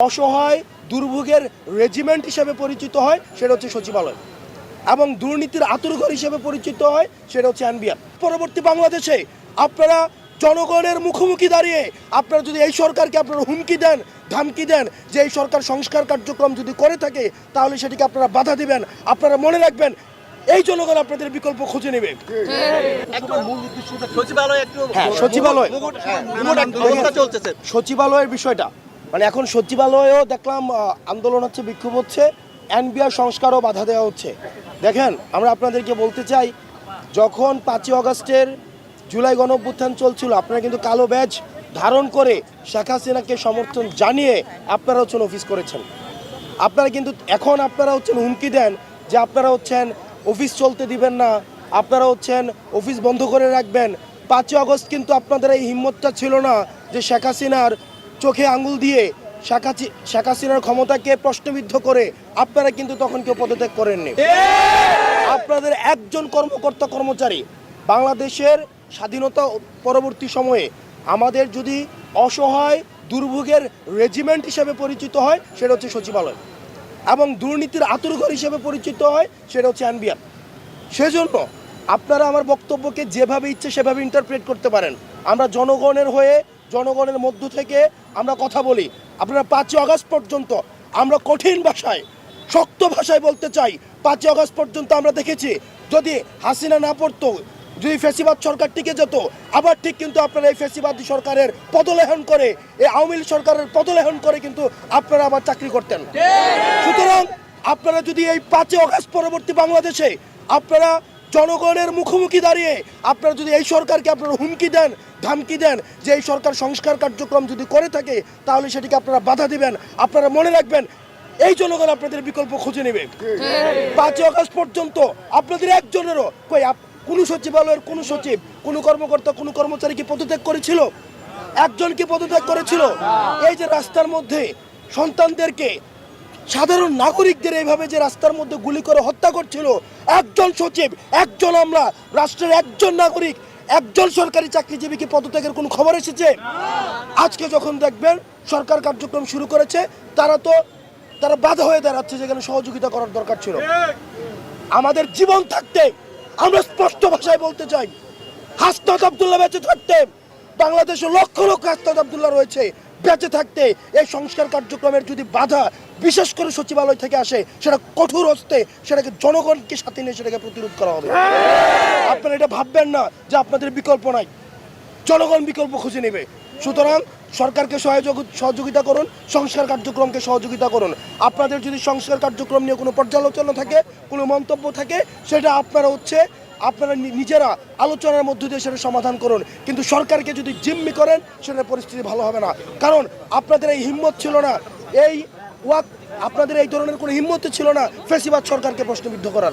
অসহায় দুর্ভোগের রেজিমেন্ট হিসেবে পরিচিত হয় সেটা হচ্ছে সচিবালয়, এবং দুর্নীতির আঁতুড়ঘর হিসেবে পরিচিত হয় সেটা হচ্ছে এনবিআর। পরবর্তী বাংলাদেশে আপনারা জনগণের মুখোমুখি দাঁড়িয়ে আপনারা যদি এই সরকারকে আপনারা হুমকি দেন, ধামকি দেন যে এই সরকার সংস্কার কার্যক্রম যদি করে থাকে তাহলে সেটিকে আপনারা বাধা দিবেন। আপনারা মনে রাখবেন এই জনগণ আপনাদের বিকল্প খুঁজে নেবে। সচিবালয়ের বিষয়টা মানে এখন সচিবালয়েও দেখলাম আন্দোলন হচ্ছে, বিক্ষোভ হচ্ছে, এনবিআর সংস্কারও বাধা দেওয়া হচ্ছে। দেখেন, আমরা আপনাদেরকে বলতে চাই, যখন 5ই আগস্টের জুলাই গণঅভ্যুত্থান চলছিল আপনারা কিন্তু কালো ব্যাজ ধারণ করে শেখ হাসিনাকে সমর্থন জানিয়ে আপনারা হচ্ছেন অফিস করেছেন। আপনারা কিন্তু এখন আপনারা হচ্ছেন হুমকি দেন যে আপনারা হচ্ছেন অফিস চলতে দিবেন না, আপনারা হচ্ছেন অফিস বন্ধ করে রাখবেন। 5ই আগস্ট কিন্তু আপনাদের এই হিম্মতটা ছিল না যে শেখ হাসিনার চোখে আঙুল দিয়ে শেখ হাসিনার ক্ষমতাকে প্রশ্নবিদ্ধ করে আপনারা কিন্তু তখন কেউ পদত্যাগ করেননি। আপনাদের একজন কর্মকর্তা কর্মচারী বাংলাদেশের স্বাধীনতা পরবর্তী সময়ে আমাদের যদি অসহায় দুর্ভোগের রেজিমেন্ট হিসেবে পরিচিত হয় সেটা হচ্ছে সচিবালয়, এবং দুর্নীতির আঁতুড়ঘর হিসেবে পরিচিত হয় সেটা হচ্ছে এনবিআর। সেজন্য আপনারা আমার বক্তব্যকে যেভাবে ইচ্ছে সেভাবে ইন্টারপ্রেট করতে পারেন। আমরা জনগণের হয়ে জনগণের মধ্য থেকে আমরা কথা বলি। আপনারা 5ই আগস্ট পর্যন্ত আমরা কঠিন ভাষায় শক্ত ভাষায় বলতে চাই, 5ই আগস্ট পর্যন্ত আমরা দেখেছি যদি হাসিনা না পড়তো, যদি ফ্যাসিবাদ সরকার টিকে যেত, আবার ঠিক কিন্তু আপনারা এই ফ্যাসিবাদী সরকারের পদলেহন করে, এই আওয়ামী লীগ সরকারের পদলেহন করে কিন্তু আপনারা আবার চাকরি করতেন। সুতরাং আপনারা যদি এই 5ই আগস্ট পরবর্তী বাংলাদেশে আপনারা জনগণের মুখোমুখি দাঁড়িয়ে আপনারা যদি এই সরকারকে আপনারা হুমকি দেন, ধামকি দেন যে এই সরকার সংস্কার কার্যক্রম যদি করে থাকে তাহলে সেটিকে আপনারা বাধা দিবেন। আপনারা মনে রাখবেন এই জনগণ আপনাদের বিকল্প খুঁজে নেবে। 5ই আগস্ট পর্যন্ত আপনাদের একজনেরও কোনো সচিবালয়ের কোনো সচিব, কোনো কর্মকর্তা, কোনো কর্মচারী কি পদত্যাগ করেছিল? একজন কি পদত্যাগ করেছিল? এই যে রাস্তার মধ্যে সন্তানদেরকে, সাধারণ নাগরিকদের এইভাবে যে রাস্তার মধ্যে গুলি করে হত্যা করছিল, একজন সচিব, একজন আমলা, রাষ্ট্রের একজন নাগরিক, একজন সরকারি চাকরিজীবী কি পদত্যাগের কোনো খবর এসেছে? আজকে যখন দেখবেন সরকার কার্যক্রম শুরু করেছে তারা বাধা হয়ে দাঁড়াচ্ছে, যেখানে সহযোগিতা করার দরকার ছিল। আমাদের জীবন থাকতে আমরা স্পষ্ট ভাষায় বলতে চাই, হাসনাত আব্দুল্লাহ বেঁচে থাকতে, বাংলাদেশে লক্ষ লক্ষ হাসনাত আব্দুল্লাহ রয়েছে, বেঁচে থাকতে এই সংস্কার কার্যক্রমের যদি বাধা বিশেষ করে সচিবালয় থেকে আসে সেটা কঠোর হস্তে সেটাকে জনগণকে সাথে নিয়ে সেটাকে প্রতিরোধ করা হবে। আপনারা এটা ভাববেন না যে আপনাদের বিকল্প নাই, জনগণ বিকল্প খুঁজে নেবে। সুতরাং সরকারকে সহযোগিতা করুন, সংস্কার কার্যক্রমকে সহযোগিতা করুন। আপনাদের যদি সংস্কার কার্যক্রম নিয়ে কোনো পর্যালোচনা থাকে, কোনো মন্তব্য থাকে, সেটা আপনারা নিজেরা আলোচনার মধ্য দিয়ে সেটা সমাধান করুন। কিন্তু সরকারকে যদি জিম্মি করেন সেটার পরিস্থিতি ভালো হবে না। কারণ আপনাদের এই হিম্মত ছিল না, আপনাদের এই ধরনের কোনো হিম্মত ছিল না ফ্যাসিবাদ সরকারকে প্রশ্নবিদ্ধ করার।